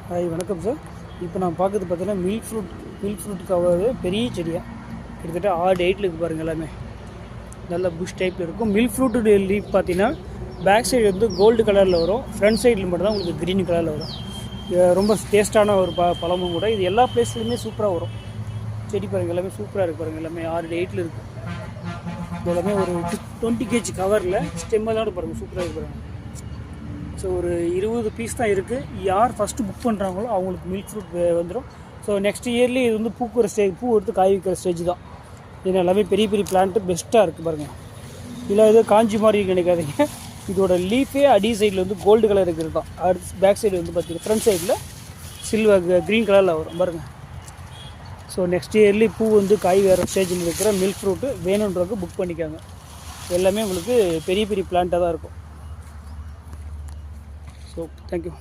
Hi வணக்கம் sir. இப்போ நான் பார்க்குறது பார்த்தீங்கன்னா மில்க் ஃப்ரூட் கவர் பெரிய செடியாக கிட்டத்தட்ட 6-8 இருக்குது பாருங்கள். எல்லாமே நல்ல புஷ் டைப்பில் இருக்கும். மில்க் ஃப்ரூட்டு லீஃப் பார்த்தீங்கன்னா பேக் சைடு வந்து கோல்டு கலரில் வரும், ஃப்ரண்ட் சைடில் மட்டும் தான் உங்களுக்கு க்ரீன் கலரில் வரும். ரொம்ப டேஸ்ட்டான ஒரு பழமும் கூட. இது எல்லா பிளேஸ்லையுமே சூப்பராக வரும். செடி பாருங்கள், எல்லாமே சூப்பராக இருக்குது பாருங்கள். எல்லாமே 6-8 இருக்குது. எல்லாமே ஒரு 20 kg கவரில் ஸ்டெம்மெல்லாம் பாருங்கள், சூப்பராக இருக்குது பாருங்கள். ஸோ ஒரு 20 பீஸ் தான் இருக்குது. யார் ஃபஸ்ட்டு புக் பண்ணுறாங்களோ அவங்களுக்கு மில்க் ஃப்ரூட் வந்துடும். ஸோ நெக்ஸ்ட் இயர்லி இது வந்து பூக்கிற ஸ்டேஜ், பூ எடுத்து காய் வைக்கிற ஸ்டேஜ் தான். இது எல்லாமே பெரிய பெரிய பிளான்ட்டு பெஸ்ட்டாக இருக்குது பாருங்கள். இல்லை இது காஞ்சி மாதிரி நினைக்காதீங்க. இதோட லீஃபே அடி சைடில் வந்து கோல்டு கலர் இருக்கிறது தான். அடுத்து பேக் சைடு வந்து பார்த்திங்கன்னா ஃப்ரண்ட் சைடில் சில்வர் க்ரீன் கலரில் வரும் பாருங்கள். ஸோ நெக்ஸ்ட் இயர்லி பூ வந்து காய் வேறு ஸ்டேஜில் இருக்கிற மில்க் ஃப்ரூட்டு வேணுன்றவங்க புக் பண்ணிக்காங்க. எல்லாமே உங்களுக்கு பெரிய பெரிய பிளான்ட்டாக தான் இருக்கும். So thank you.